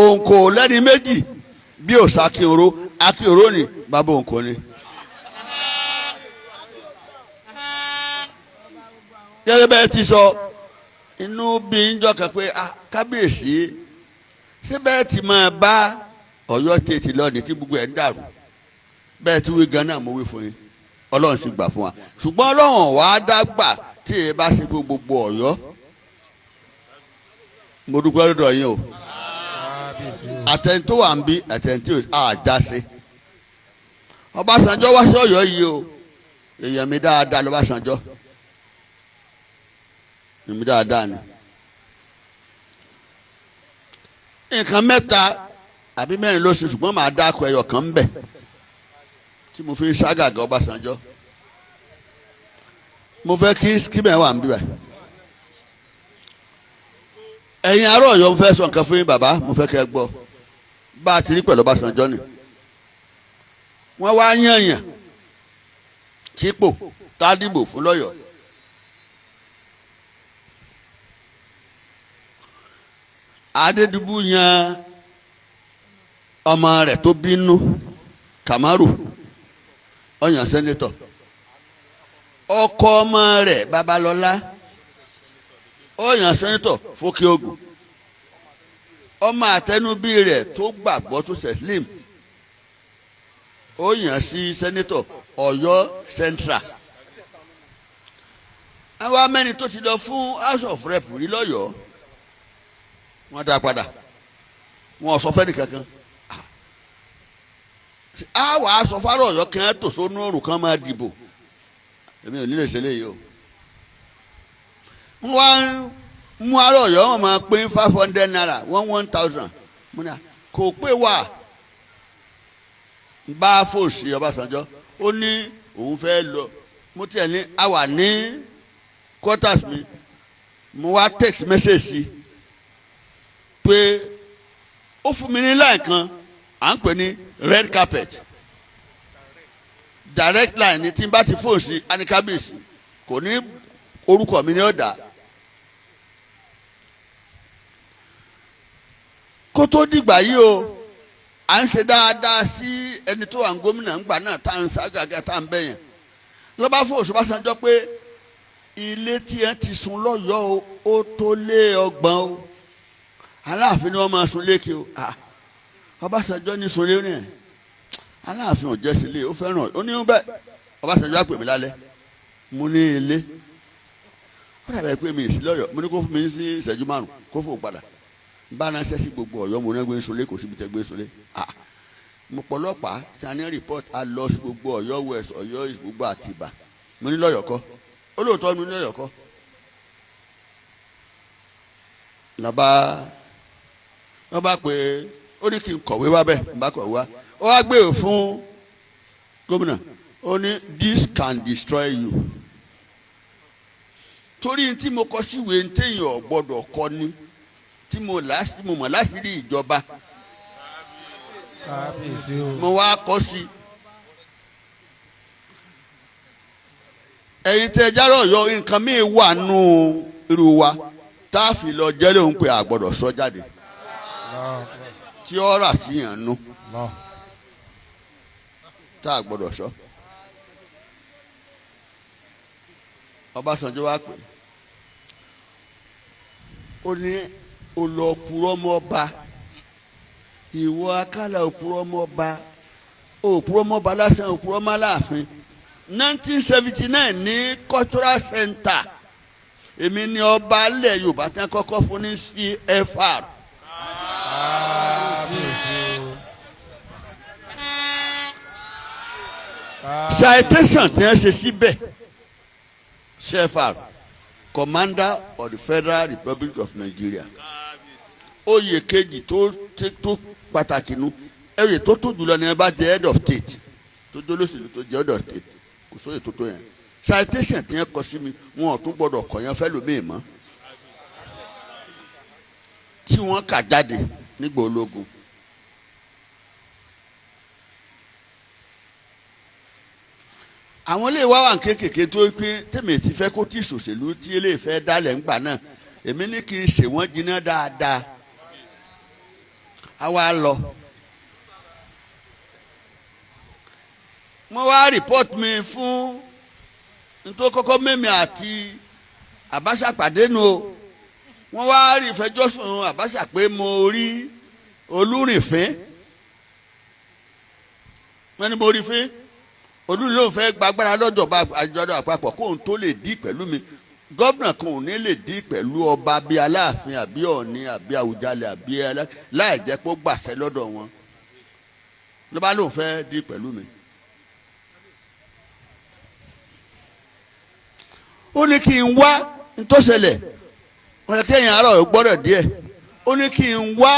òǹkò lẹ́ni méjì bí òsà akínró ni bàbá òǹkò ni. gẹ́gẹ́ bẹ́ẹ̀ ti sọ inú bí ń jọ kàn pé kábíyèsí síbẹ̀ tí máa bá Ọ̀yọ́ tètè lọ́ọ̀dì tí gbogbo ẹ̀ ń dàrú bẹ́ẹ̀ tí wí gan náà mo wí fún yín Ọlọ́run sì gbà fún wa ṣùgbọ́n Ọlọ́run wàá dágbà tí èyí bá ṣe pé gbogbo Ọ̀yọ́ mo dúpẹ́ lọ́dọ̀ yín o àtẹ̀ntó wà ń bí àtẹ̀ntó àjàṣe Ọbásanjọ́ wá sí Ọ̀yọ́ yìí o èèyàn mi dáadáa l'Ọbásanjọ́ èmi dáadáa ni nǹkan mẹ́ta àbí mẹ́rin ló ṣe ṣùgbọ́n màá dáko ẹyọ kan ń bẹ tí mo fi ń ságàgà Ọbásanjọ́ mo fẹ́ kí skimẹ̀ wà ń bí báyìí ẹ̀yin ará Ọ̀yọ́ mo fẹ́ sọ nǹkan fún yín bàbá mo fẹ́ kẹ́ ẹ gbọ́ bá a ti rí pẹ̀lú Ọbásanjọ́ ni wọ́n wá yànyàn sípò tá a dìbò fún lọ́yọ̀ọ́ Adédìbú yan ọmọ rẹ̀ tó bínú Kamaru ọyàn sẹ́nétọ̀ ọkọ ọmọ rẹ̀ Babalọ́lá ọyàn sẹ́nétọ̀ Fókè Ògùn ọmọ àtẹnubí rẹ̀ tó gbàgbọ́ tó sẹ̀sílìm ọyàn sí sẹ́nétọ̀ Ọ̀yọ́ Central àwọn amẹ́ni tó ti lọ fún House of Rep rí lọ́yọ̀ọ́ wọ́n dá padà wọ́n sọ fẹ́ni kankan a wà á sọ fárọ̀ Ọ̀yọ́ kan tó sónú òrùn kan máa dìbò èmi ò ní lè ṣe léyìí o wọ́n wá mú ará Ọ̀yọ́ wọn máa pín 500 naira 1,000 múna kò pé wà bá fòsì Ọbásanjọ́ ó ní òun fẹ́ lọ mo tiẹ̀ ní a wà ní quarters mi mo wá text message sí pé ó fún mi ní line kan à ń pè ní red carpet direct line ní tí n bá ti fóònù sí anikabisi kò ní orúkọ mi ní ọ̀dà kó tó dìgbà yìí o à ń ṣe dáadáa sí ẹni tó wà ń gómìnà ńgbà náà tá à ń ságàgà tá à ń bẹ̀yẹn lọ́ba fóònù Ọbásanjọ́ pé ilé tí ẹ ti sùn lọ́yọ̀ọ́ ó tó lé 30 o Aláàfin ni wọ́n máa sun lékè o Ọbásanjọ́ ní sun lé ní ẹ̀ Aláàfin ò jẹ́ sílé ó fẹ́ràn ó ní bẹ́ẹ̀ Ọbásanjọ́ àpè mí lálẹ́ mo ní ilé ó dàbẹ̀ pé mi sí lọ́yọ̀ọ́ mo ní kó fún mi sí ìṣẹ́jú 5 kó fò padà bá náà ṣẹ́ sí gbogbo Ọ̀yọ́ mo ní gbé sun lé kò síbi tẹ́ gbé sun lé mo pọlọ́pàá tí a ní report a lọ sí gbogbo Ọ̀yọ́ West Ọ̀yọ́ East gbogbo Àtìbà mo ní lọ́yọ̀ọ́ kọ́ ó lóòótọ́ mi ní lọ́yọ̀ọ́ kọ́ wọ́n bá pè ó ní kí n kọ̀wé wá bẹ́ẹ̀ n bá kọ̀wé wá ó wá gbé fún gómìnà ó ní this can destroy you torí tí mo kọ síwèé ní téèyàn gbọ́dọ̀ kọ ni tí mo mọ̀ láṣìírí ìjọba mo wá kọ sí ẹ̀yin tẹ́ járọ̀ Ọ̀yọ́ nǹkan mi wà nù irú wa tá a fi lọ jẹ́lẹ̀ òun pé a gbọ́dọ̀ sọ jáde tí ó rà sí yàn nù tá a gbọ́dọ̀ sọ. Ọbásanjọ́ wá pé ó ní olùpurọ́ mọ́ba ìwọ Akala òpurọ́ mọ́ba òpurọ́ mọ́ba lásán òpurọ́ mọ́ Aláàfin 1979 ní cultural center èmi ni ọba alẹ́ Yorùbá tí wọ́n kọ́kọ́ fún ní CFR. citation tí wọ́n ṣe síbẹ̀ CFR Commander of the Federal Republic of Nigeria oyè kejì tó pàtàkì nu oyè tó tó jùlọ ní ẹ bá jẹ head of state tó jẹ́ olóṣèlú tó jẹ́ head of state kò sóyè tó tó yẹn citation tí wọ́n kọ sí mi wọn ò tún gbọ́dọ̀ kọ̀ yẹn fẹ́ lómi mọ́ tí wọ́n kà jáde nígbà ológun. àwọn ilé wa wà kéékèèké tó pé tèmi ti fẹ́ kó tí ìṣòṣèlú tí ilé ìfẹ́ dálẹ̀ ńgbà náà èmi ní kí n ṣe wọ́n jiná dáadáa àwa lọ wọ́n wá report mi fún nítorí kọ́kọ́ mẹ́mi àti Abacha pàdé nu o wọ́n wá rí ìfẹjọ́sùn Abacha pé mo rí Olurin fín wọ́n ní mo rí fín Olurin ló fẹ́ gbàgbára lọ́jọba àjọyọ̀ àpapọ̀ kóun tó lè dí pẹ̀lú mi gọ́vnà kan ò ní lè dí pẹ̀lú ọba bíi Aláàfin àbí Ọ̀ọ̀ni àbí Àwùjalẹ̀ àbí láì jẹ́ kó gbàṣẹ lọ́dọ̀ wọn ló bá lóun fẹ́ dí pẹ̀lú mi. ó ní kí n wá ntọ́sẹ̀lẹ̀ wọ́n ti kẹ́yìn àárọ̀ gbọ́dọ̀ díẹ̀ ó ní kí n wá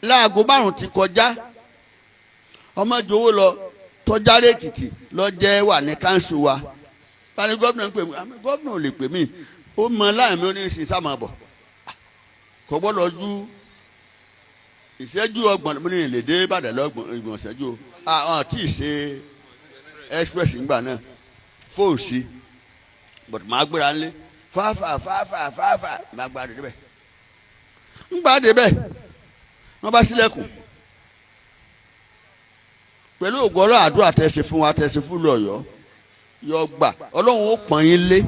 láago 5 ti kọjá ọmọ jowó lọ tọ́járé Èkìtì lọ jẹ́ wà ní káńsù wa báyìí gómìnà ń pè mí gómìnà ò lè pè mí ó mọ láàrin mi ó ní sin sáà bọ̀ kò gbọ́dọ̀ ju ìṣẹ́jú 30 mo ní lè dé Ìbàdàn lọ́gbọ̀n ìṣẹ́jú àwọn tí ì ṣe express ńgbà náà fóònù sí but màá gbéra ńlẹ̀ fáfà màá gbá débẹ̀ ńgbà débẹ̀ wọ́n bá sílẹ̀kùn pẹ̀lú ògbọ́rọ̀ àdúrà tẹ̀sí fún wa tẹ̀sí fún lọ́yọ̀ọ́ yọ gbà Ọlọ́run ó pọ́n yín lé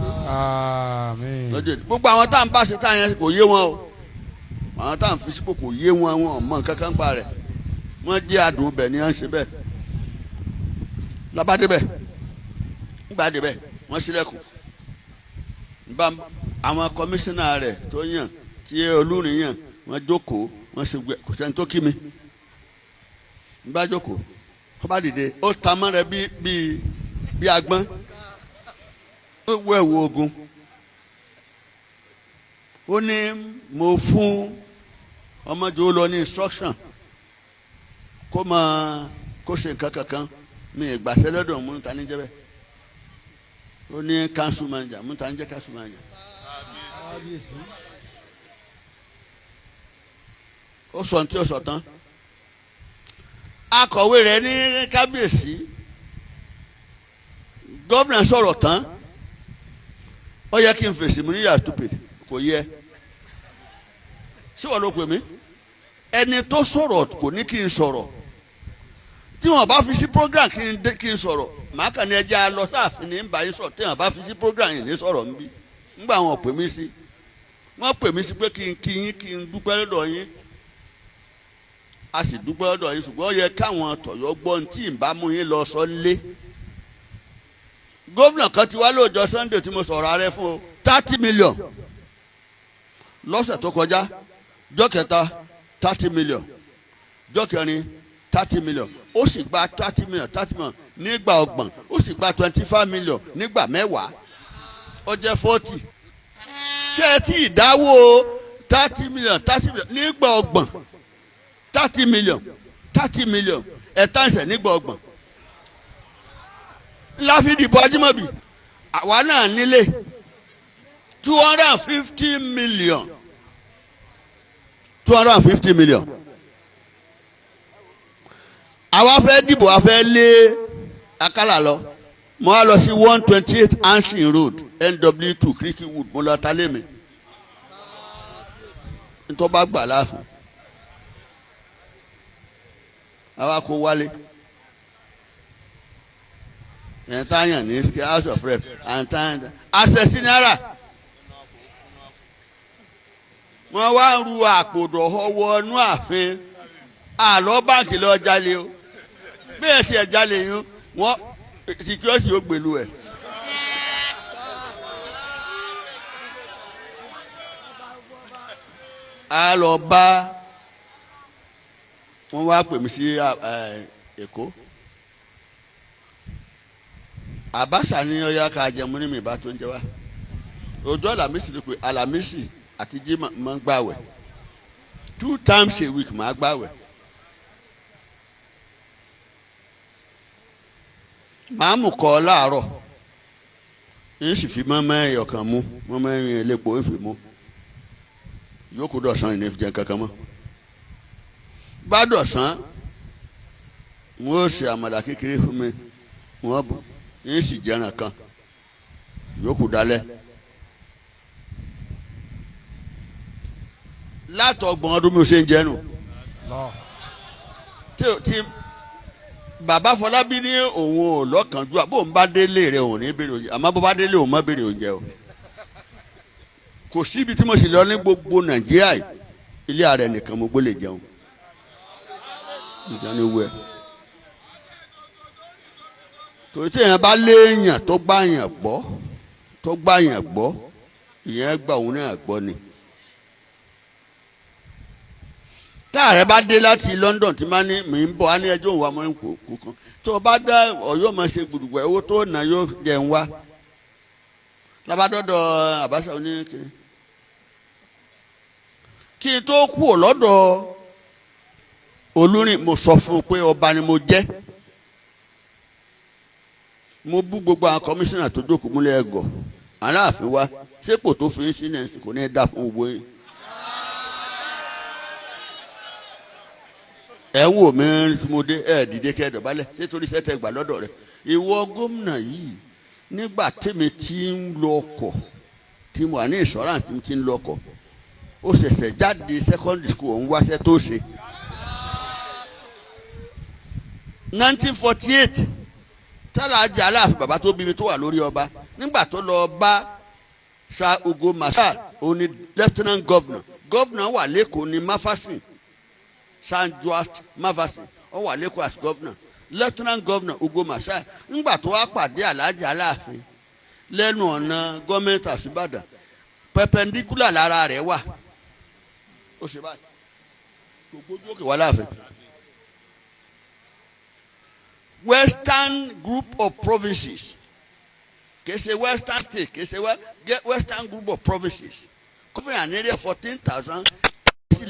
gbogbo àwọn tá à ń bá ṣe tá yẹn kò yé wọn o àwọn tá à ń fi sípò kò yé wọn wọn mọ nǹkan kan pa rẹ̀ wọ́n jẹ́ adùn bẹ̀ ni wọ́n ṣe bẹ́ẹ̀ lábàdébẹ̀ ńgbà débẹ̀ wọ́n sílẹ̀kùn bá àwọn kọmíṣánná rẹ̀ tó yàn tí Olurin yàn wọ́n jókòó wọ́n ṣe gbẹ kò sẹ́ni tó kí mi ń bá jókòó wọ́n bá dìde ó ta mọ́ rẹ bí agbọ́n ó wọ ẹ̀wù ogun ó ní mo fún ọmọdé ó lọ ní instruction kó máa kó ṣe nǹkan kankan mi ìgbàsẹ́ lọ́dọ̀ mú ta ní jẹ́bẹ̀ ó ní council manager mú ta ní jẹ́ council manager ó sọ ní tí ó sọ tán akọ̀wé rẹ̀ ní kábíyèsí gómìnà sọ̀rọ̀ tán ó yẹ kí n fèsì mú níyà stupid kò yẹ sí wọn ló pè mí ẹni tó sọ̀rọ̀ kò ní kí n sọ̀rọ̀ tí wọn bá fi sí program kí n sọ̀rọ̀ màá kàn ní ẹja lọ sáàfin ní báyìí sọ̀rọ̀ tí wọn bá fi sí program yìí ní sọ̀rọ̀ níbí ńgbà wọn pè mí sí wọn pè mí sí pé kí n kí yín kí n dúpẹ́ lọ́dọ̀ yín a sì dúpẹ́ lọ́dọ̀ yín ṣùgbọ́n ó yẹ káwọn tọ̀yọ́ gbọ́ ní tí ì bá mú yín lọ sọ lé gómìnà kan ti wá lóòjọ́ Sunday tí mo sọ̀rọ̀ ààrẹ fún o 30 million lọ́sẹ̀ tó kọjá jọ́ kẹta 30 million jọ́ kẹrin 30 million ó sì gba 30 million nígbà 30 ó sì gba 25 million nígbà 10 ó jẹ́ 40 ṣé ẹ tí ìdáwó 30 million nígbà 30 million ẹ̀ta ìṣẹ̀ nígbà 30 láfi dìbò Ajímọ̀bí àwa náà nílé 250 million 250 million àwa fẹ́ dìbò a fẹ́ lé Akala lọ mo wá lọ sí 128 Ansin Road NW2 Cricklewood mo lọ ta lé mi nítorí bá gbà láàfin àwa kò wálé ẹ̀ńtàyàn ní house of rep ẹ̀ńtàyàn àṣẹ̀sí náírà wọ́n wá ń ru àpòdò ọwọ́ inú ààfin àlọ́ báǹkì lọ jalè o bẹ́ẹ̀ tí ẹ̀ jalè yín wọ́n security ó gbèlú ẹ̀. a lọ bá wọ́n wá pè mí sí Èkó Abacha ní ọyá ká jẹun ní mi bá tó ń jẹ wá ọjọ́ Àlàmísì ló pe Àlàmísì àti Jímọ̀ máa ń gbààwẹ̀ 2 times a week máa gbààwẹ̀ màá mú kọ́ láàárọ̀ ń sì fi mọ́mọ́ ẹ̀yọ̀ kan mú mọ́mọ́ ẹ̀yìn elépo ń fi mú yòókù dọ̀sán ìní fi jẹ kankan mọ́ bá dọ̀sán wọ́n ó ṣe àmàlà kékeré fún mi wọ́n bù ń sì jẹran kan yòókù dalẹ̀ látọgbọ̀n ọdún mi ò ṣe ń jẹnu tí bàbá Fọlábí ní òun ò lọ́kànjú àbò ń bá délé rẹ̀ òun ní béèrè oúnjẹ àmọ́ bó bá délé òun má béèrè oúnjẹ o kò síbi tí mo sì lọ ní gbogbo Nàìjíríà yìí ilé ààrẹ nìkan mo gbọ́ lè jẹun nìkan ní owó ẹ̀ torí tí èèyàn bá léèyàn tó gbàyàn gbọ́ ìyẹn gbà òun náà gbọ́ ni. táàrẹ bá dé láti London tí máa ní mi ń bọ̀ á ní ẹjọ́ òun wa mọ́ kó kan tó o bá dá Ọ̀yọ́ máa ṣe gbùdùgbọ̀ owó tó nà yóò jẹun wá lábàdọ́dọ̀ Abacha oníkiri kí n tó kú ò lọ́dọ̀ Olurin mo sọ fún un pé ọba ni mo jẹ́ mo bú gbogbo àwọn kọmíṣánná tó jókòó múlẹ̀ ẹ̀gọ́ Aláàfin wa sépò tó fi sí nẹ́ẹ̀sì kò ní í dá fún gbogbo yín. ẹ wò mí tí mo dé ẹ dìde kẹ dọ̀bálẹ̀ ṣé torí sẹ́tẹ̀ gbà lọ́dọ̀ rẹ̀ ìwọ gómìnà yìí nígbà tèmi tí ń lọ ọkọ̀ tí mo wà ní insurance tí mo ti ń lọ ọkọ̀ ó ṣẹ̀ṣẹ̀ jáde secondary school òun wáṣẹ́ tó ṣe 1948 tálàjì Aláàfin bàbá tó bí mi tó wà lórí ọba nígbà tó lọ bá sa ogo marshal òní lieutenant governor wà lẹ́kọ̀ọ́ ní Mafasin Sanjuat Mavasi ó wà lẹ́kọ̀ọ́ as governor lieutenant governor Ugo Masai ńgbà tó wá pàdé Alhaji Aláàfin lẹ́nu ọ̀nà gọ́ọ̀mẹ̀ntì àṣìbàdàn perpendicular lára rẹ̀ wà ó ṣe báyìí gbogbo ojú òkè wà láàfin. Western group of provinces kìí ṣe western state kìí ṣe western group of provinces covering an area 14,000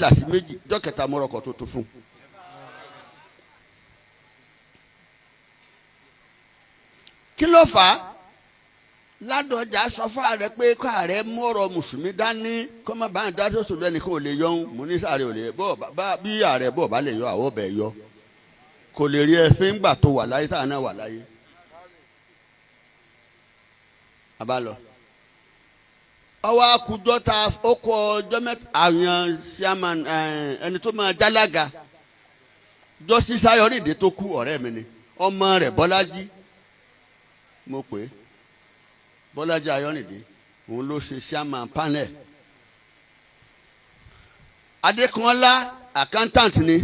làsí méjì dọ́kẹ̀tà mọ́rọ̀kọ̀ tó tó fún. kí ló fà á Ládọjà sọ fún ààrẹ pé kó ààrẹ mú ọ̀rọ̀ mùsùlùmí dání kó má bá ń dá tó sòlú ẹnìkan ò lè yọ ń mú ní sáré ò lè bọ́ bí ààrẹ bọ̀ bá lè yọ àwọn ọbẹ̀ yọ kò lè rí ẹfin gbà tó wà láyé táwọn náà wà láyé. abalọ ọwọ́ akujọ́ ta ó kọ ọjọ́ mẹ́ta àyàn chairman ẹni tó máa jálága Justice Ayọ̀rìndé tó kú ọ̀rẹ́ mi ni ọmọ rẹ̀ Bọ́lájí mo pè é Bọ́lájí Ayọ̀rìndé òun ló ṣe chairman panel Adékanlá accountant ni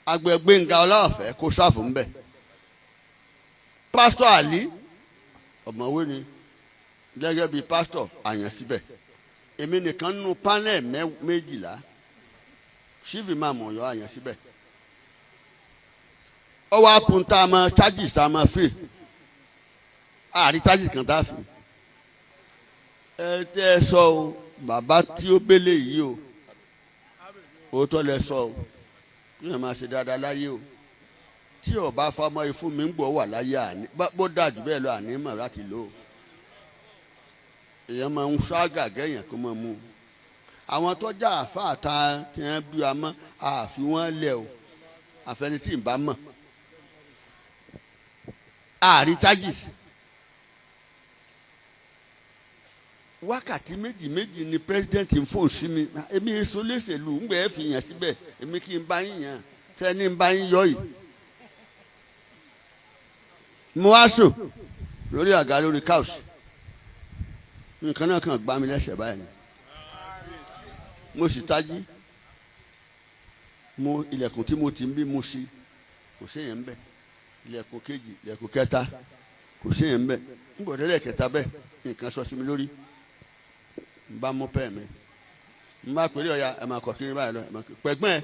Agbẹ̀gbẹ̀ngà Ọláọ̀fẹ́ kó sáfù ń bẹ̀ Pastor Ali ọ̀mọ̀wé ni gẹ́gẹ́ bíi pásítọ̀ àyàn síbẹ̀ èmi nìkan nínú panel 12 chief imam Ọ̀yọ́ àyàn síbẹ̀ ọwọ́ akun tá a mọ charges tá a mọ fi àrí charges kan tá a fi ẹ tẹ́ ẹ sọ o bàbá tí ó gbélé yìí o òótọ́ lẹ sọ o kí ẹ máa ṣe dáadáa láyé o tí ọba fọmọ ifún mi ń gbọ́ wà láyé àní bó dájú bẹ́ẹ̀ lọ àní mọ̀ láti lò ó èèyàn máa ń ságà gẹ́yìn kó máa mú àwọn tó já àáfàá ta tí wọ́n bí wa mọ́ àfi wọ́n lẹ̀ o àfẹni tí ì bá mọ̀ àrí charges wákàtí méjì ni president ń fò sí mi èmi èso léṣèlú ńgbẹ́ fi yàn síbẹ̀ èmi kí n bá yín yàn tẹ́ni ń bá yín yọ yìí mo wá sùn lórí àga lórí couch nǹkan náà kàn gbá mi lẹ́sẹ̀ báyìí mo sì tají mo ilẹ̀kùn tí mo ti ń bí mo sí kò séèyàn ń bẹ̀ ilẹ̀kùn kejì ilẹ̀kùn kẹta kò séèyàn ń bẹ̀ ń gbọ́dọ̀ lẹ́ẹ̀kẹta bẹ́ẹ̀ nǹkan sọ sí mi lórí n bá mú pẹ́ẹ́ mi n bá pèrè ọ̀ya ẹ̀ máa kọ̀ kí ni báyìí lọ ẹ̀ máa kọ̀ pẹ̀gbọ́n ẹ̀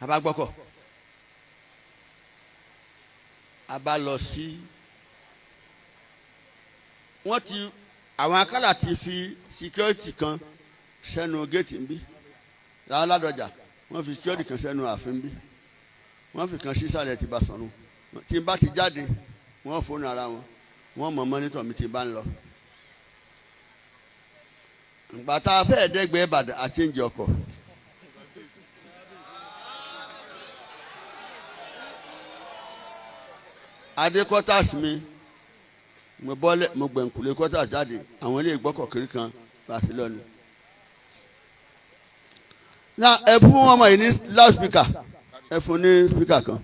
a bá gbọ́kọ̀ a bá lọ sí wọ́n ti àwọn Akala ti fi security kan sẹ́nu géètì ń bí Ládọjà wọ́n fi security kan sẹ́nu ààfin bí wọ́n fi kan sísàlẹ̀ ti bá sọ̀rọ̀ tí n bá ti jáde wọ́n fóònù ara wọn wọ́n mọ̀ mọ́nítọ̀ mi ti bá ń lọ. Bàtà fẹ́ẹ̀ dẹ́gbẹ́ Ìbàdàn àti ìjì ọkọ̀ adé quarters mi mo bọ́lẹ̀ mo gbẹ̀ǹkùlé quarters jáde àwọn ilé ìgbọ́kọ̀ kiri kan Barcelona na ẹ fún ọmọ yìí ní loudspeaker ẹ fún ní speaker kan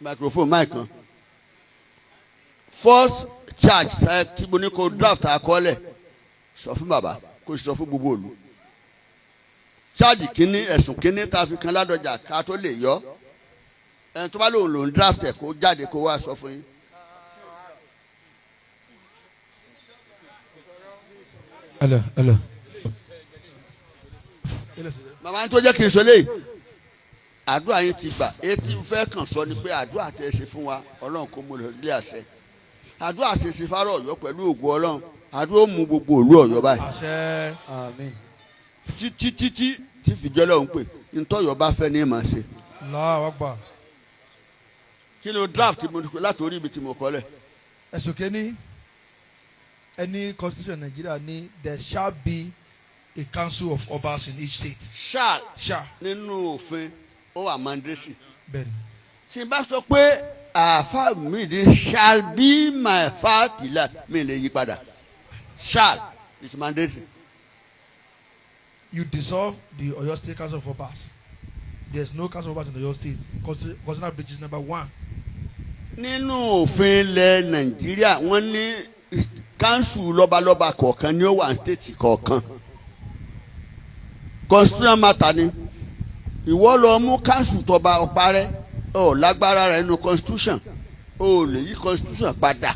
microphone mic kan first charge tí mo ní kó draft àkọọ́lẹ̀ sọ fún bàbá kó sọ fún gbogbo òlu charge kínní ẹ̀sùn kínní tá a fi kan Ládọjà ká tó lè yọ ẹni tó bá lòun draft ẹ̀ kó jáde kó wá sọ fún yín. Hello. màmá tó jẹ́ kí n sọ léyìí àdúrà yín ti gbà etí fẹ́ kàn sọ ni pé àdúrà tẹ́ ẹ ṣe fún wa ọlọ́run kó mú lọ ilé àṣẹ àdúrà ṣe ṣe fárọ̀ Ọ̀yọ́ pẹ̀lú ògùn ọlọ́run àdúrà ó mú gbogbo òlu Ọ̀yọ́ báyìí. àṣẹ àmín. títí tí fìjọ́ lọ́hùn pé ntọ́yọ̀ bá fẹ́ ní màá ṣe. Allahu Akbar. kí ni o draft mo láti orí ibi tí mo kọ́ lẹ̀. ẹ̀sùn kẹ́ni any constitution in Nigeria ní there shall be a council of obas in each state. shall nínú òfin ó wà mandatory. bẹ́ẹ̀ni. tí n bá sọ pé àáfà mi di shall be my fatila mi lè yí padà shall is mandatory. You dissolve the Oyo State Council of Obas. There is no Council of Obas in Oyo State. Constitutional breach is number 1. nínú òfin ilẹ̀ Nàìjíríà wọ́n ní council lọ́balọ́ba kọ̀ọ̀kan ni ó wà ní state kọ̀ọ̀kan constitutional matter ni ìwọ lọ mú council tọba ọparẹ́ ọ lágbára rẹ̀ nínú constitution ó lè yí constitution padà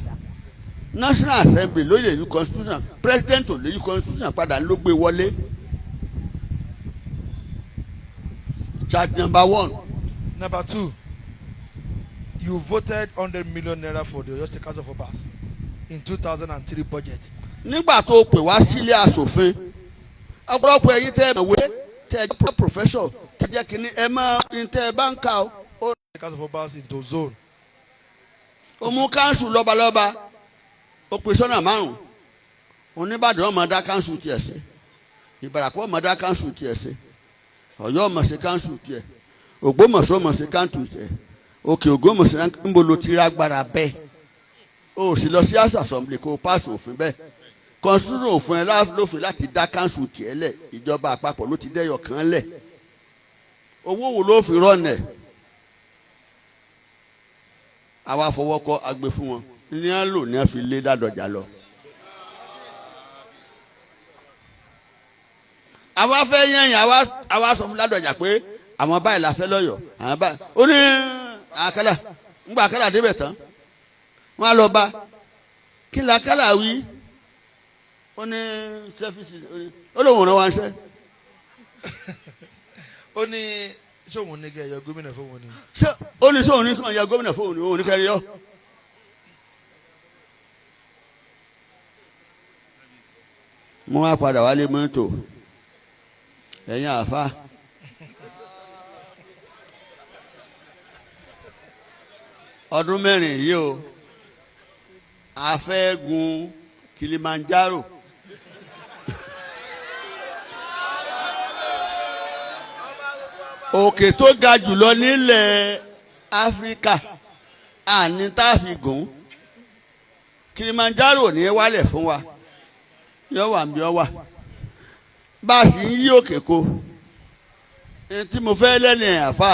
National Assembly ló lè yí constitution president ò lè yí constitution padà ló gbé wọlé. Charge number 1. Number 2, you voted 100 million naira for the Oyo State Council of Obas in 2003 budget. nígbà tó pè wá sílé aṣòfin ọ̀pọ̀lọpọ̀ ẹ̀yin tẹ́ ẹ mọ̀wé tẹ́ ẹ jẹ́ professor tẹ́ ẹ jẹ́ kínní ẹ máa ń tẹ́ ẹ bá ń kà ó. Council of Obas into zone. ó mú káńsù lọ́balọ́ba ó pè sọ́nà 5 Oníbàdàn ọmọ dá káńsù tiẹ̀ sí Ìbàràpọ̀ ọmọ dá káńsù tiẹ̀ sí Ọ̀yọ́ ọmọ sí káńsù tiẹ̀ Ògbómọ̀ṣọ́ ọmọ sí káńsù tiẹ̀ Òkè Ògbómọ̀ṣọ́ ń bolo ti rágbára bẹ́ẹ̀ ó sì lọ sí house assembly kó pass òfin bẹ́ẹ̀ constitution òfin ẹ̀ lófin láti dá káńsù tiẹ̀ lẹ̀ ìjọba àpapọ̀ ló ti dẹ́yọ̀ kan lẹ̀ owó wo ló fi rọ́ọ̀nẹ̀ àwa fọwọ́kọ́ agbe fún wọn ní à ń lò ní à fi lé Ládọjà lọ. àwa fẹ́ yẹ̀yìn àwa sọ fún Ládọjà pé àwọn báyìí la fẹ́ lọ́yọ̀ àwọn báyìí ó ní Akala ńgbà Akala débẹ̀ tán wọ́n á lọ bá kí ni Akala wí ó ní sẹ́fíìsì ó lóun rán wa ṣẹ́. ó ní sóhun ní kẹ́ ẹ yọ gómìnà fóun ni. ṣé ó ní sóhun ní kí wọ́n yọ gómìnà fóun ni òun ní kẹ́rì yọ. mo wá padà wálé mọ́tò ẹ̀yin àfa ọdún 4 yìí o a fẹ́ gun Kilimanjaro òkè tó ga jùlọ nílẹ̀ Áfíríkà àní tá a fi gùn Kilimanjaro ní wálẹ̀ fún wa yọ wà bí ọ wà bá a sì ń yí òkè ko tí mo fẹ́ lẹ́nu àfa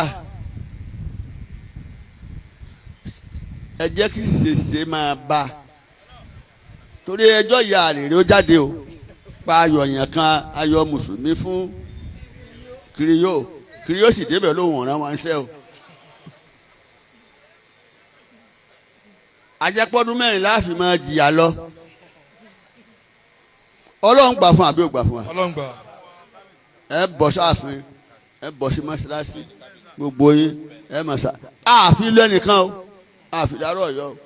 ẹ jẹ́ kí ṣèṣe máa bá a torí ẹjọ́ ìyá àlèrè ó jáde o pa ayọ̀ yẹn kan ayọ̀ mùsùlùmí fún kiriyó sì débẹ̀ lóhùn ọ̀ràn wọn ṣẹ́ o. ajẹ́pọ́dún 4 láàfin máa jìyà lọ Ọlọ́run gbà fún àbí ò gbà fún wa. Ọlọ́run gbà. ẹ bọ̀ sáàfin ẹ bọ̀ sí mọ́ṣáláṣí gbogbo yín ẹ mọ̀ sá àfi lẹ́nìkan o àfi dárò Ọ̀yọ́ o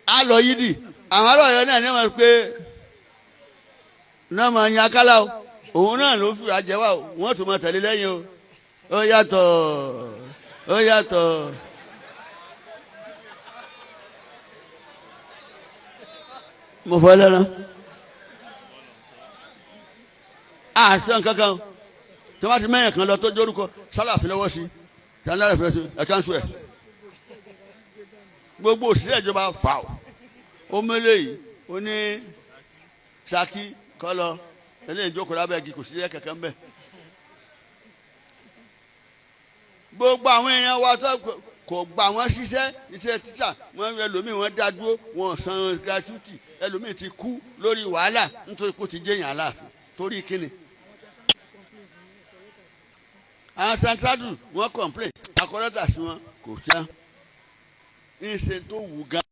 a lọ yídì àwọn ará Ọ̀yọ́ náà ní wọn pé náà máa yan Akala o òun náà ló fi àjẹwà o wọn tún máa tẹ̀lé lẹ́yìn o ó yàtọ̀ ó yàtọ̀. mo fọ ẹlẹ́ran àṣẹ nǹkankan o tí wọ́n ti mẹ́yìn kan lọ tó dórúkọ sálàfin lọ́wọ́ sí tí wọ́n lára fi ẹ̀ka ń sùn ẹ̀ gbogbo òṣìṣẹ́ ìjọba fà ó mẹ́lẹ̀ yìí ó ní Ṣakí kọ́lọ́ eléyìí jókòó lábẹ́ igi kò sí ilé kankan bẹ́ẹ̀. gbogbo àwọn èèyàn wa tó kò gbà wọ́n ṣiṣẹ́ iṣẹ́ tíṣà wọ́n ẹlòmíì wọ́n dá dúró wọ́n san gratuity ẹlòmíì ti kú lórí wàhálà nítorí kó ti jẹ́yàn Aláàfin torí kíni. àwọn santradu wọ́n complain akọ́lẹ́tà sí wọn kò sá ń ṣe tó wù gan.